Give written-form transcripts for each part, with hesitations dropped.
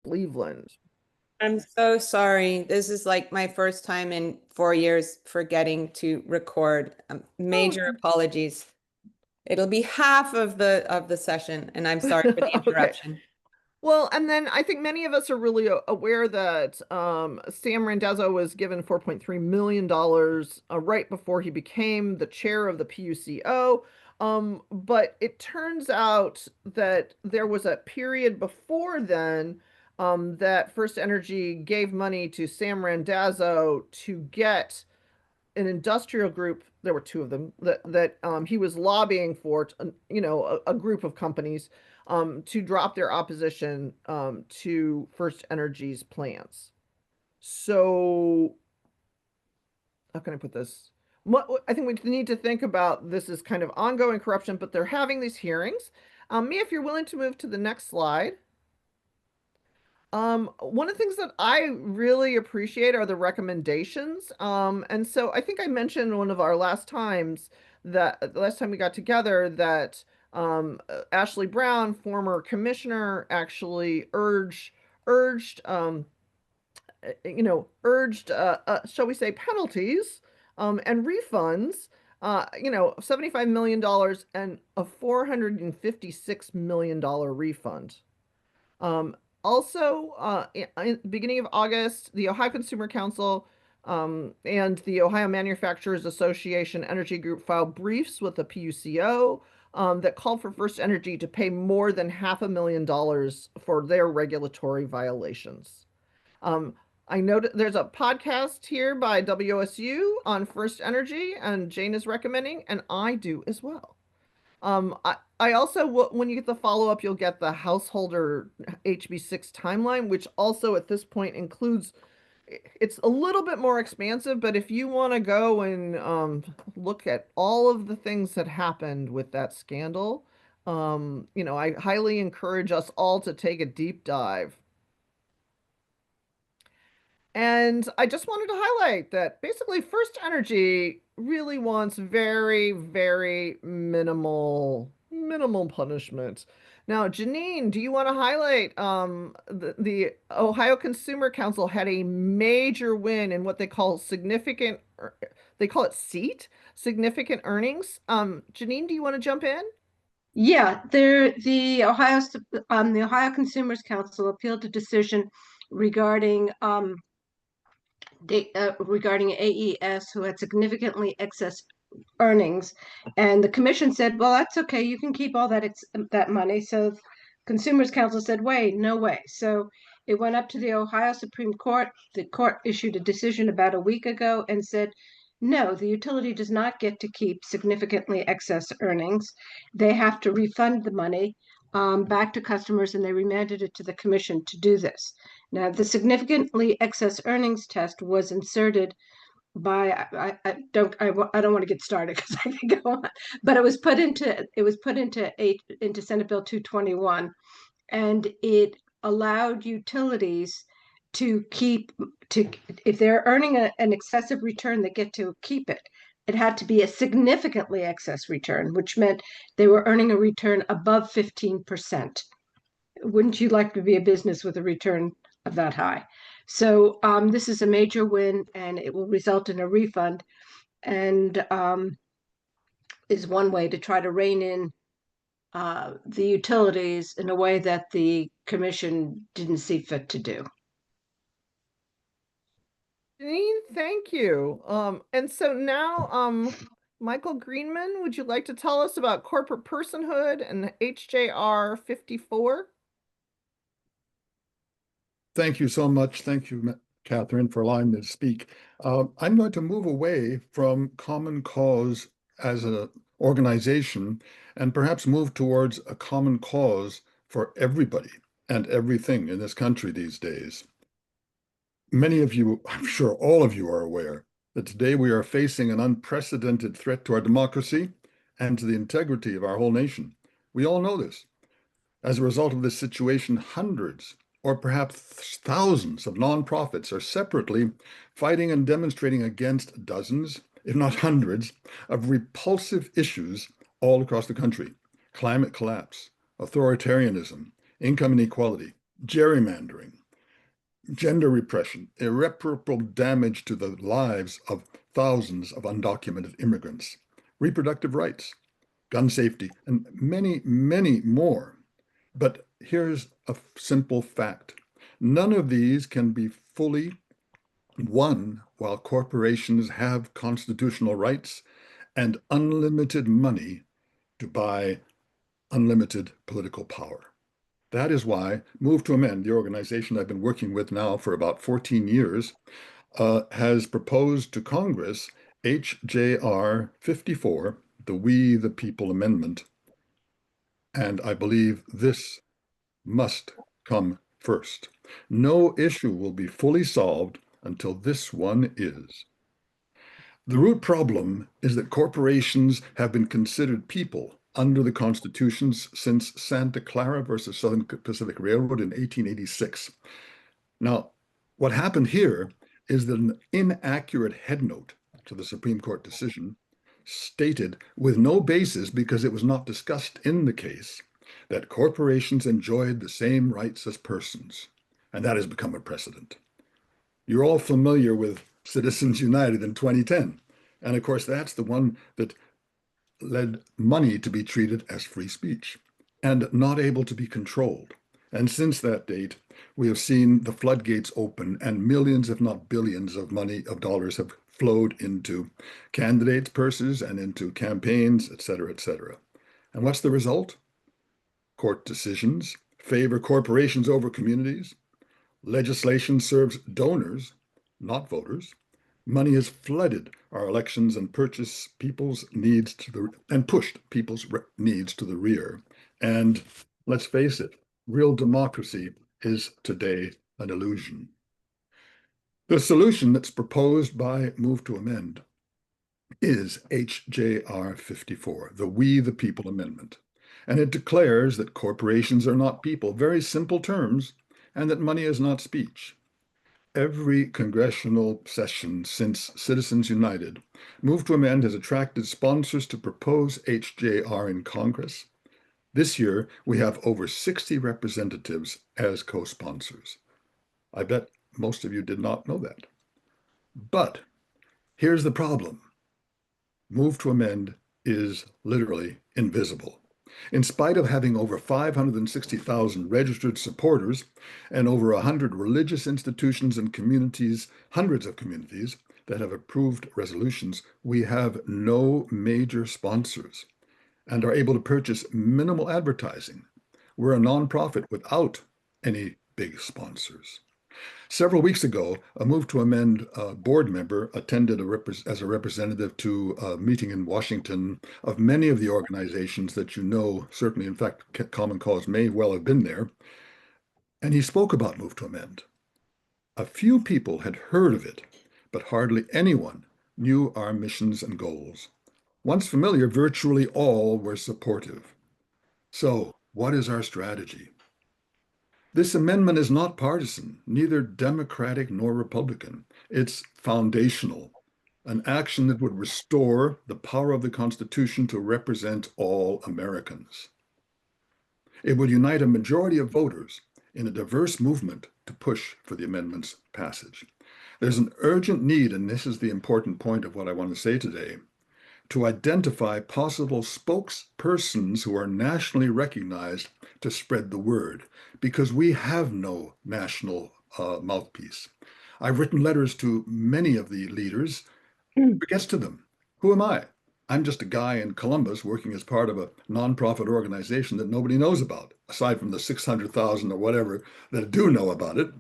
Cleveland. I'm so sorry. This is like my first time in 4 years forgetting to record. Oh, Major apologies. It'll be half of the session, and I'm sorry for the okay. interruption. Well, and then I think many of us are really aware that Sam Randazzo was given $4.3 million right before he became the chair of the PUCO. But it turns out that there was a period before then that First Energy gave money to Sam Randazzo to get an industrial group. There were two of them that he was lobbying for, a group of companies to drop their opposition to First Energy's plans. So, how can I put this? I think we need to think about this as kind of ongoing corruption, but they're having these hearings. Mia, if you're willing to move to the next slide. One of the things that I really appreciate are the recommendations. And so I think I mentioned one of our last times that the last time we got together that Ashley Brown, former commissioner, actually urged shall we say penalties and refunds. $75 million and a $456 million refund. Also, in the beginning of August, the Ohio Consumer Council and the Ohio Manufacturers Association Energy Group filed briefs with the PUCO that called for First Energy to pay more than $500,000 for their regulatory violations. Um, I know there's a podcast here by WSU on First Energy, and Jane is recommending, and I do as well. I also, when you get the follow-up, you'll get the householder HB6 timeline, which also at this point includes, it's a little bit more expansive, but if you want to go and look at all of the things that happened with that scandal, I highly encourage us all to take a deep dive. And I just wanted to highlight that basically First Energy really wants very, very minimal punishment. Now, Janine, do you want to highlight the Ohio Consumer Council had a major win in what they call they call it SEAT, significant earnings. Janine, do you want to jump in? Yeah, the Ohio Consumers Council appealed a decision regarding regarding AES who had significantly excess earnings, and the commission said, "Well, that's okay. You can keep all that money." So, Consumers Council said, "Wait, no way." So it went up to the Ohio Supreme Court. The court issued a decision about a week ago and said, no, the utility does not get to keep significantly excess earnings. They have to refund the money back to customers, and they remanded it to the commission to do this. Now, the significantly excess earnings test was inserted by I don't want to get started because I can go on, but it was put into Senate Bill 221, and it allowed utilities to keep to if they're earning an excessive return, they get to keep it. It had to be a significantly excess return, which meant they were earning a return above 15%. Wouldn't you like to be a business with a return of that high? So this is a major win, and it will result in a refund, and is one way to try to rein in the utilities in a way that the commission didn't see fit to do. Janine, thank you. And so now, Michael Greenman, would you like to tell us about corporate personhood and HJR 54? Thank you so much. Thank you, Catherine, for allowing me to speak. I'm going to move away from Common Cause as an organization and perhaps move towards a common cause for everybody and everything in this country these days. Many of you, I'm sure all of you are aware that today we are facing an unprecedented threat to our democracy and to the integrity of our whole nation. We all know this. As a result of this situation, hundreds or perhaps thousands of nonprofits are separately fighting and demonstrating against dozens, if not hundreds, of repulsive issues all across the country: climate collapse, authoritarianism, income inequality, gerrymandering, gender repression, irreparable damage to the lives of thousands of undocumented immigrants, reproductive rights, gun safety, and many, many more. But here's a simple fact. None of these can be fully won while corporations have constitutional rights and unlimited money to buy unlimited political power. That is why Move to Amend, the organization I've been working with now for about 14 years, has proposed to Congress HJR 54, the We the People Amendment. And I believe this must come first. No issue will be fully solved until this one is. The root problem is that corporations have been considered people under the constitutions since Santa Clara versus Southern Pacific Railroad in 1886. Now, what happened here is that an inaccurate headnote to the Supreme Court decision stated with no basis, because it was not discussed in the case, that corporations enjoyed the same rights as persons. And that has become a precedent. You're all familiar with Citizens United in 2010. And of course, that's the one that led money to be treated as free speech and not able to be controlled. And since that date, we have seen the floodgates open and millions, if not billions of dollars have flowed into candidates' purses and into campaigns, et cetera, et cetera. And what's the result? Court decisions favor corporations over communities. Legislation serves donors, not voters. Money has flooded our elections and pushed people's needs to the rear. And let's face it, real democracy is today an illusion. The solution that's proposed by Move to Amend is HJR 54, the We the People Amendment. And it declares that corporations are not people, very simple terms, and that money is not speech. Every congressional session since Citizens United, Move to Amend has attracted sponsors to propose HJR in Congress. This year, we have over 60 representatives as co-sponsors. I bet most of you did not know that. But here's the problem. Move to Amend is literally invisible. In spite of having over 560,000 registered supporters and over 100 religious institutions and communities, hundreds of communities that have approved resolutions, we have no major sponsors and are able to purchase minimal advertising. We're a nonprofit without any big sponsors. Several weeks ago, a Move to Amend board member attended as a representative to a meeting in Washington of many of the organizations that you know, certainly, in fact, Common Cause may well have been there. And he spoke about Move to Amend. A few people had heard of it, but hardly anyone knew our missions and goals. Once familiar, virtually all were supportive. So, what is our strategy? This amendment is not partisan, neither Democratic nor Republican. It's foundational, an action that would restore the power of the Constitution to represent all Americans. It would unite a majority of voters in a diverse movement to push for the amendment's passage. There's an urgent need, and this is the important point of what I want to say today, to identify possible spokespersons who are nationally recognized to spread the word, because we have no national mouthpiece. I've written letters to many of the leaders. Who gets to them? Who am I? I'm just a guy in Columbus working as part of a nonprofit organization that nobody knows about, aside from the 600,000 or whatever that do know about it.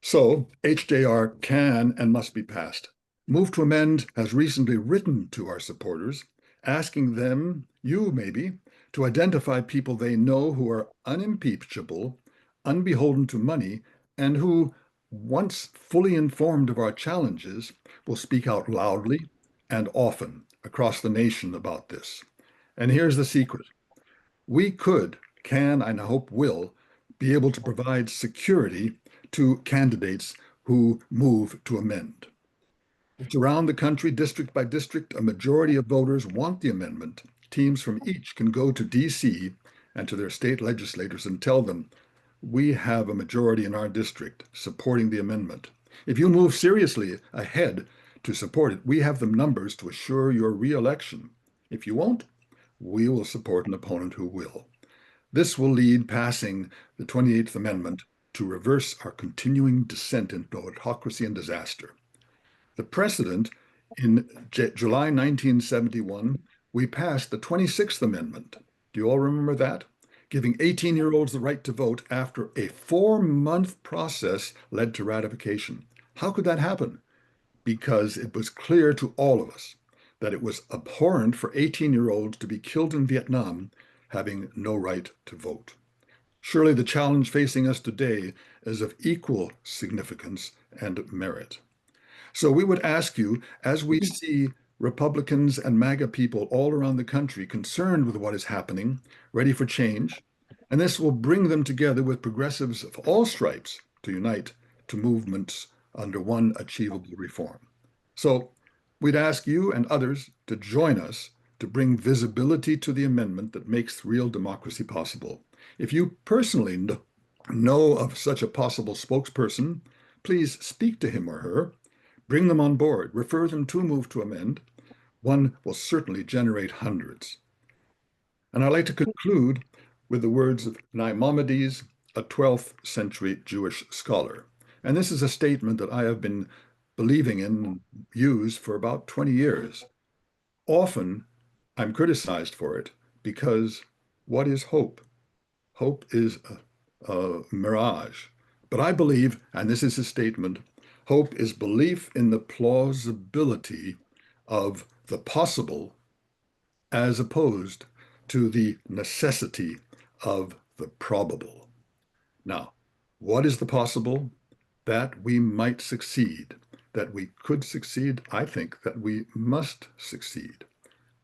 So HJR can and must be passed. Move to Amend has recently written to our supporters, asking them, you maybe, to identify people they know who are unimpeachable, unbeholden to money, and who, once fully informed of our challenges, will speak out loudly and often across the nation about this. And here's the secret. We can, and I hope will, be able to provide security to candidates who move to amend. It's around the country, district by district, a majority of voters want the amendment. Teams from each can go to DC and to their state legislators and tell them, we have a majority in our district supporting the amendment. If you move seriously ahead to support it, we have the numbers to assure your reelection. If you won't, we will support an opponent who will. This will lead passing the 28th Amendment to reverse our continuing descent into autocracy and disaster. The precedent in July 1971, we passed the 26th Amendment. Do you all remember that? Giving 18-year-olds the right to vote after a 4-month process led to ratification. How could that happen? Because it was clear to all of us that it was abhorrent for 18-year-olds to be killed in Vietnam having no right to vote. Surely the challenge facing us today is of equal significance and merit. So we would ask you, as we see Republicans and MAGA people all around the country concerned with what is happening, ready for change, and this will bring them together with progressives of all stripes to unite to movements under one achievable reform. So we'd ask you and others to join us to bring visibility to the amendment that makes real democracy possible. If you personally know of such a possible spokesperson, please speak to him or her. Bring them on board, refer them to Move to Amend. One will certainly generate hundreds. And I'd like to conclude with the words of Maimonides, a 12th century Jewish scholar. And this is a statement that I have been believing in and used for about 20 years. Often I'm criticized for it because what is hope? Hope is a mirage. But I believe, and this is his statement, hope is belief in the plausibility of the possible as opposed to the necessity of the probable. Now, what is the possible? That we might succeed, that we could succeed. I think that we must succeed.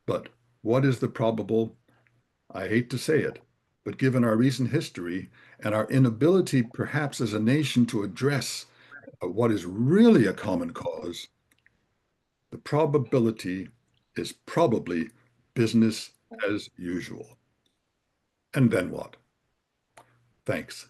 But what is the probable? I hate to say it, but given our recent history and our inability, perhaps as a nation, to address what is really a common cause, the probability is probably business as usual. And then what? Thanks.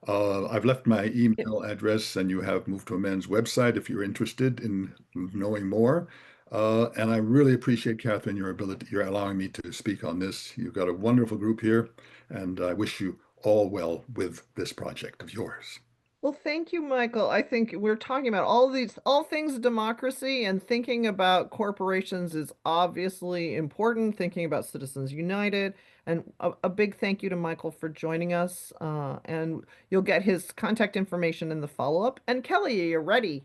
I've left my email address, and you have Move to Amend's website if you're interested in knowing more. And I really appreciate, Catherine, your ability, you're allowing me to speak on this. You've got a wonderful group here, and I wish you all well with this project of yours. Well, thank you, Michael. I think we're talking about all things democracy, and thinking about corporations is obviously important, thinking about Citizens United. And a big thank you to Michael for joining us. And you'll get his contact information in the follow-up. And Kelly, you're ready.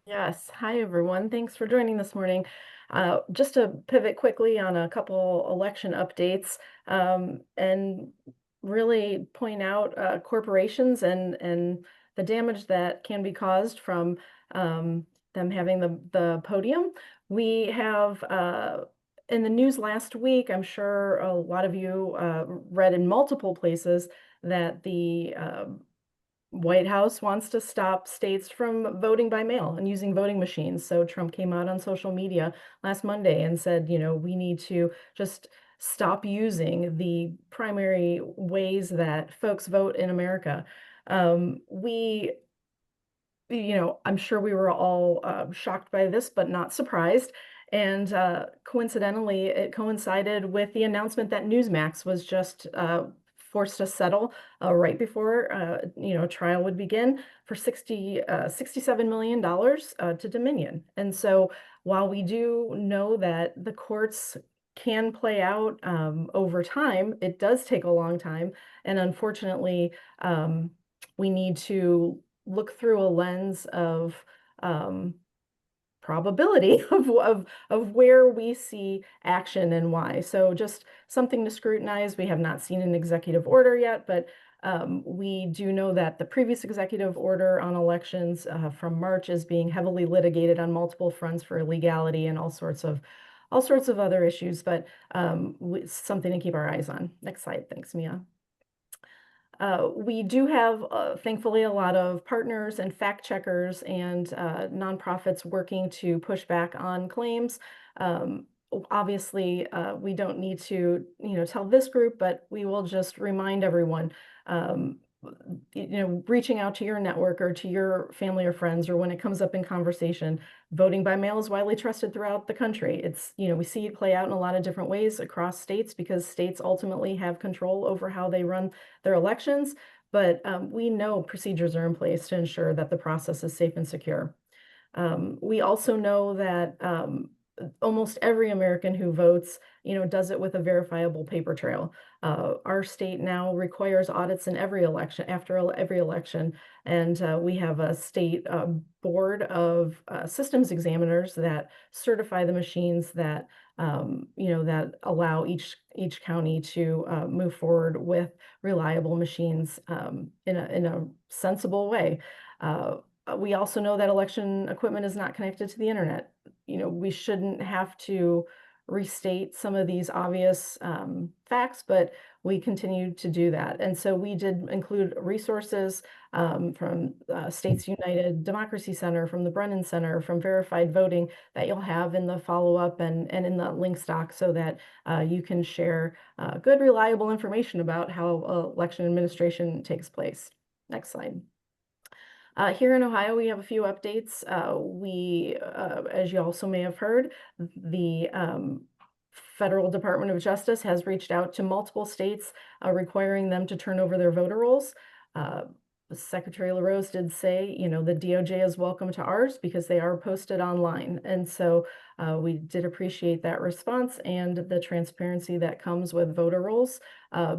Yes. Hi, everyone. Thanks for joining this morning. Just to pivot quickly on a couple election updates, and really point out corporations and the damage that can be caused from them having the podium. We have in the news last week, I'm sure a lot of you read in multiple places that the White House wants to stop states from voting by mail and using voting machines. So Trump came out on social media last Monday and said, we need to just stop using the primary ways that folks vote in America. We I'm sure we were all shocked by this, but not surprised. And coincidentally, it coincided with the announcement that Newsmax was just forced to settle right before trial would begin for $67 million to Dominion. And so while we do know that the courts can play out over time, it does take a long time. And unfortunately, we need to look through a lens of probability of where we see action and why. So just something to scrutinize. We have not seen an executive order yet, but we do know that the previous executive order on elections from March is being heavily litigated on multiple fronts for illegality and all sorts of other issues, but something to keep our eyes on. Next slide. Thanks, Mia. We do have, thankfully, a lot of partners and fact checkers and nonprofits working to push back on claims. Obviously, we don't need to, tell this group, but we will just remind everyone. reaching out to your network or to your family or friends, or when it comes up in conversation, voting by mail is widely trusted throughout the country. It's, we see it play out in a lot of different ways across states because states ultimately have control over how they run their elections. But we know procedures are in place to ensure that the process is safe and secure. We also know that almost every American who votes, does it with a verifiable paper trail. Our state now requires audits in every election, after every election, and we have a state board of systems examiners that certify the machines that that allow each county to move forward with reliable machines in a sensible way. We also know that election equipment is not connected to the internet. We shouldn't have to restate some of these obvious facts, but we continue to do that. And so we did include resources from States United Democracy Center, from the Brennan Center, from Verified Voting that you'll have in the follow-up and in the link stock so that you can share good, reliable information about how election administration takes place. Next slide. Here in Ohio, we have a few updates. As you also may have heard, the Federal Department of Justice has reached out to multiple states requiring them to turn over their voter rolls. Secretary LaRose did say, the DOJ is welcome to ours because they are posted online. And so we did appreciate that response and the transparency that comes with voter rolls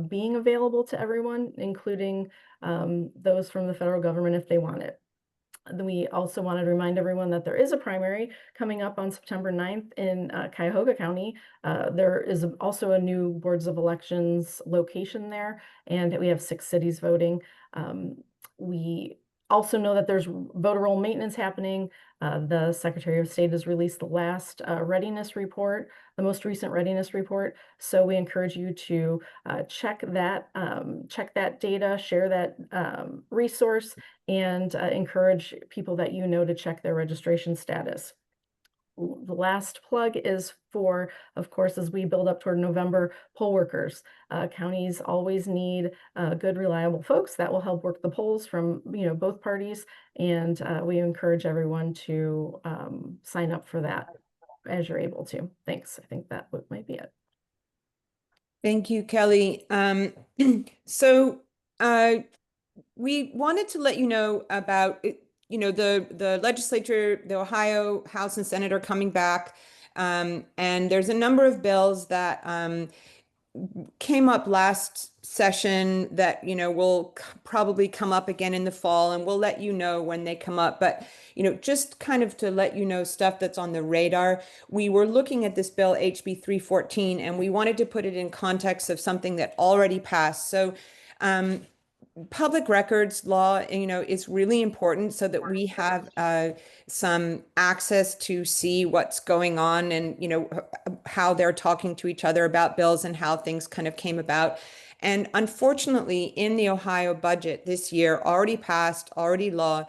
being available to everyone, including those from the federal government if they want it. We also wanted to remind everyone that there is a primary coming up on September 9th in Cuyahoga County. There is also a new boards of elections location there, and we have 6 cities voting. We also know that there's voter roll maintenance happening. The Secretary of State has released the last readiness report, the most recent readiness report. So we encourage you to check that data, share that resource, and encourage people that to check their registration status. The last plug is for, of course, as we build up toward November, poll workers. Counties always need good, reliable folks that will help work the polls from both parties, and we encourage everyone to sign up for that as you're able to. Thanks. I think that might be it. Thank you, Kelly. So we wanted to let you know about it. The legislature, the Ohio House and Senate are coming back, and there's a number of bills that came up last session that will probably come up again in the fall, and we'll let you know when they come up. But just kind of to let you know stuff that's on the radar. We were looking at this bill HB 314, and we wanted to put it in context of something that already passed. So public records law, is really important so that we have some access to see what's going on and, how they're talking to each other about bills and how things kind of came about. And unfortunately, in the Ohio budget this year, already passed, already law,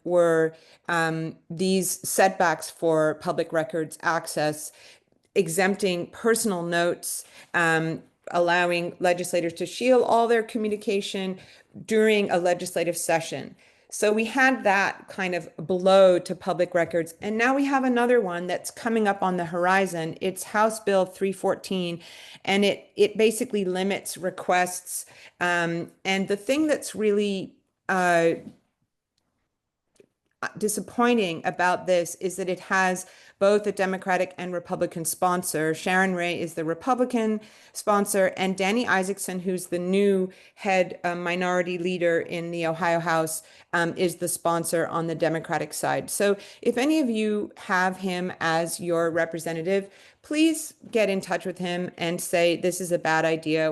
were these setbacks for public records access, exempting personal notes, allowing legislators to shield all their communication during a legislative session. So we had that kind of blow to public records. And now we have another one that's coming up on the horizon. It's House Bill 314, and it basically limits requests. And the thing that's really disappointing about this is that it has both a Democratic and Republican sponsor. Sharon Ray is the Republican sponsor, and Danny Isaacson, who's the new head minority leader in the Ohio House, is the sponsor on the Democratic side. So if any of you have him as your representative, please get in touch with him and say this is a bad idea.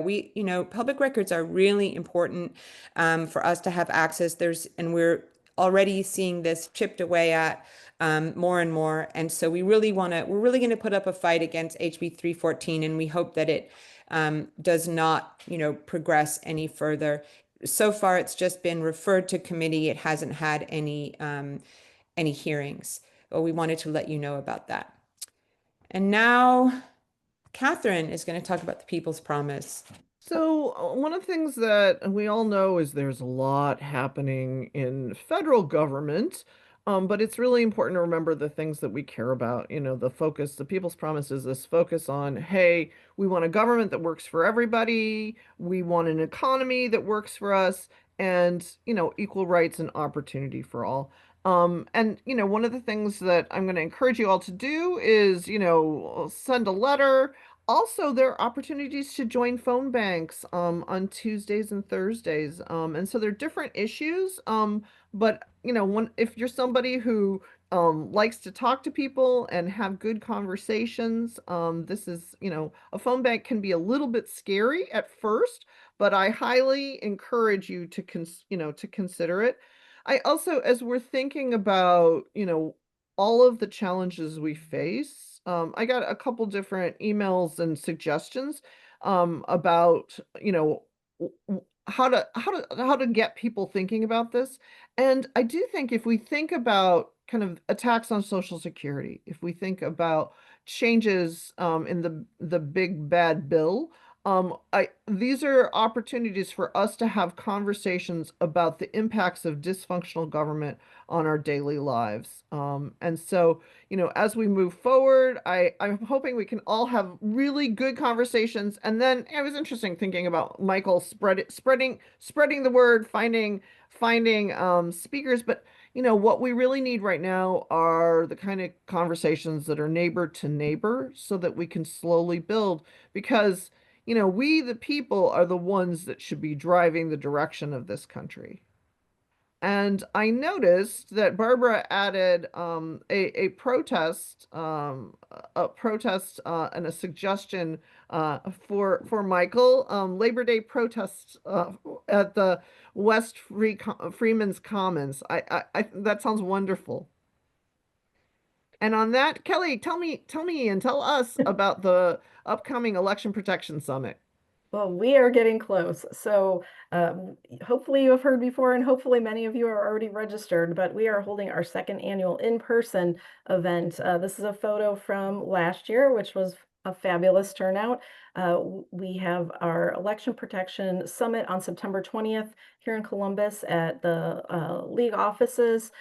Public records are really important for us to have access. And we're already seeing this chipped away at more and more. And so we're really going to put up a fight against HB 314, and we hope that it does not, progress any further. So far, it's just been referred to committee. It hasn't had any hearings, but we wanted to let you know about that. And now Catherine is going to talk about the People's Promise. So, one of the things that we all know is there's a lot happening in federal government, but it's really important to remember the things that we care about. You know, the focus, the People's Promise is this focus on, hey, we want a government that works for everybody, we want an economy that works for us, and, equal rights and opportunity for all. One of the things that I'm going to encourage you all to do is, send a letter. Also, there are opportunities to join phone banks on Tuesdays and Thursdays. And so they're different issues. But if you're somebody who likes to talk to people and have good conversations, this is, a phone bank can be a little bit scary at first, but I highly encourage you to to consider it. I also, as we're thinking about, all of the challenges we face. I got a couple different emails and suggestions about, how to get people thinking about this. And I do think if we think about kind of attacks on Social Security, if we think about changes in the big bad bill, these are opportunities for us to have conversations about the impacts of dysfunctional government on our daily lives. And so, as we move forward, I'm hoping we can all have really good conversations. And then it was interesting thinking about Michael spreading the word, finding speakers. But what we really need right now are the kind of conversations that are neighbor to neighbor, so that we can slowly build. Because we, the people, are the ones that should be driving the direction of this country. And I noticed that Barbara added a protest and a suggestion for Michael, Labor Day protest at the Freeman's Commons. I that sounds wonderful. And on that, Kelly, tell me, and tell us about the upcoming Election Protection Summit. Well, we are getting close. So hopefully you have heard before, and hopefully many of you are already registered, but we are holding our second annual in-person event. This is a photo from last year, which was a fabulous turnout. We have our Election Protection Summit on September 20th here in Columbus at the league offices.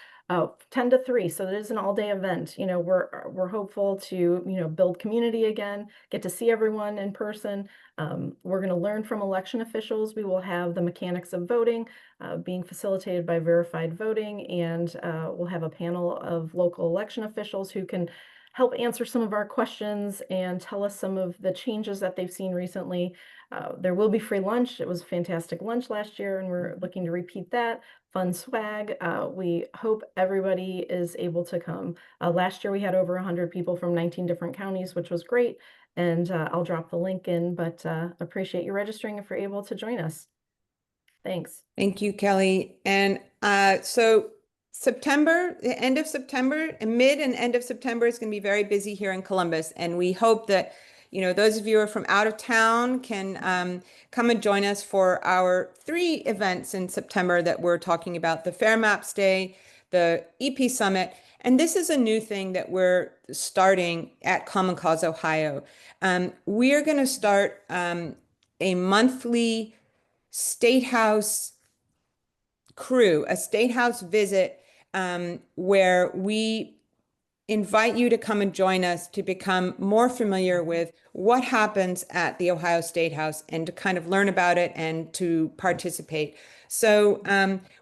10 to 3, so it is an all-day event. We're hopeful to, build community again, get to see everyone in person. We're going to learn from election officials. We will have the mechanics of voting being facilitated by verified voting, and we'll have a panel of local election officials who can help answer some of our questions and tell us some of the changes that they've seen recently. There will be free lunch. It was a fantastic lunch last year, and we're looking to repeat that. Fun swag. We hope everybody is able to come. Last year we had over 100 people from 19 different counties, which was great. And I'll drop the link in, but appreciate you registering if you're able to join us. Thanks. Thank you, Kelly. And so September, the end of September, and mid and end of September is going to be very busy here in Columbus. And we hope that, those of you who are from out of town can come and join us for our 3 events in September that we're talking about: the Fair Maps Day, the EP Summit, and this is a new thing that we're starting at Common Cause Ohio. We are going to start a monthly State House crew, a State House visit, where we invite you to come and join us to become more familiar with what happens at the Ohio State House and to kind of learn about it and to participate. So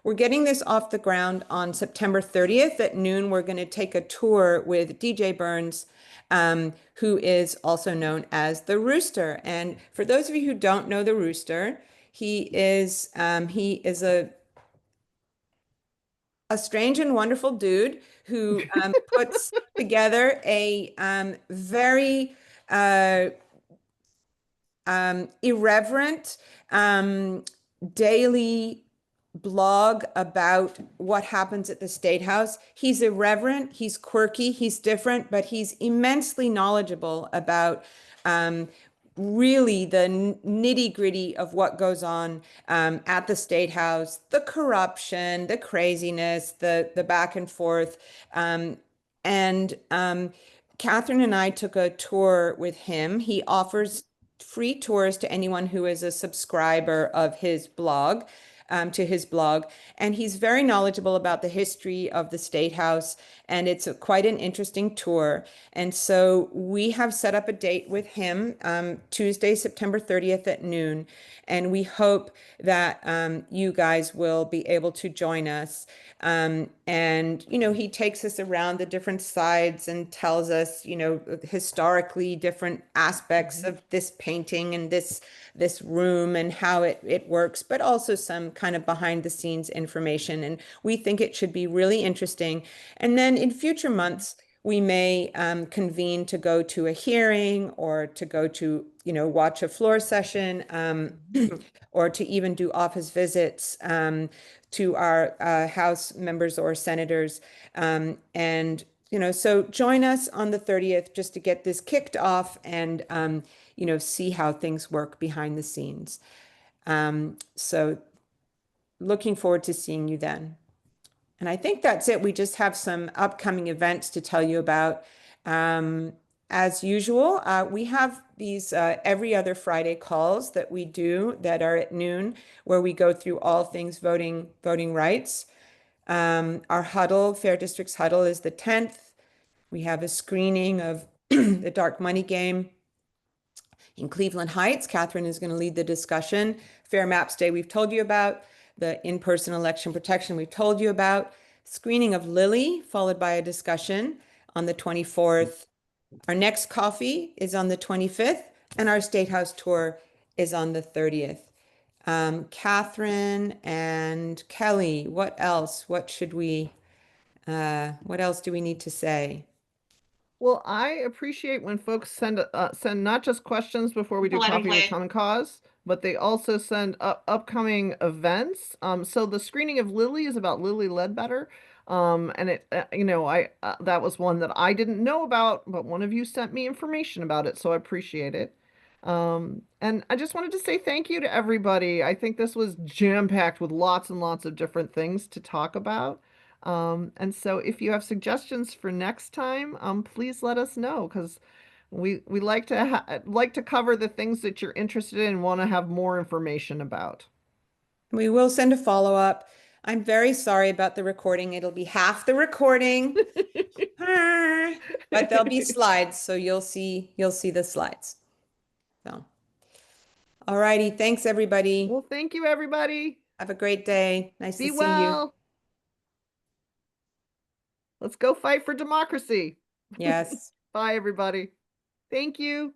we're getting this off the ground on September 30th at noon. We're going to take a tour with DJ Burns, who is also known as the Rooster. And for those of you who don't know the Rooster, he is a strange and wonderful dude who puts together a very irreverent daily blog about what happens at the State House. He's irreverent, he's quirky, he's different, but he's immensely knowledgeable about really the nitty gritty of what goes on at the State House, the corruption, the craziness, the back and forth. And Catherine and I took a tour with him. He offers free tours to anyone who is a subscriber of his blog, to his blog. And he's very knowledgeable about the history of the State House, and it's quite an interesting tour. And so we have set up a date with him, Tuesday, September 30th at noon. And we hope that you guys will be able to join us. And, he takes us around the different sides and tells us, historically different aspects of this painting and this room and how it works, but also some kind of behind the scenes information. And we think it should be really interesting. And then in future months, we may convene to go to a hearing or to go to, watch a floor session, or to even do office visits to our House members or senators. And, so join us on the 30th just to get this kicked off and, see how things work behind the scenes. So looking forward to seeing you then. And I think that's it. We just have some upcoming events to tell you about. As usual, we have these every other Friday calls that we do that are at noon, where we go through all things voting rights. Our huddle, Fair Districts huddle, is the 10th. We have a screening of the Dark Money Game in Cleveland Heights. Catherine is going to lead the discussion. Fair Maps Day, we've told you about. The in-person election protection, we've told you about. Screening of Lily, followed by a discussion on the 24th. Our next coffee is on the 25th, and our State House tour is on the 30th. Catherine and Kelly, what else? What else do we need to say? Well, I appreciate when folks send not just questions before we do coffee with Common Cause, but they also send upcoming events. So the screening of Lily is about Lily Ledbetter. And that was one that I didn't know about, but one of you sent me information about it, so I appreciate it. And I just wanted to say thank you to everybody. I think this was jam-packed with lots and lots of different things to talk about. And so if you have suggestions for next time, please let us know, because we like to cover the things that you're interested in and want to have more information about. We will send a follow-up. I'm very sorry about the recording. It'll be half the recording, but there'll be slides, so you'll see the slides. So, all righty. Thanks, everybody. Well, thank you, everybody. Have a great day. Nice Be to see you. well. Let's go fight for democracy. Yes. Bye, everybody. Thank you.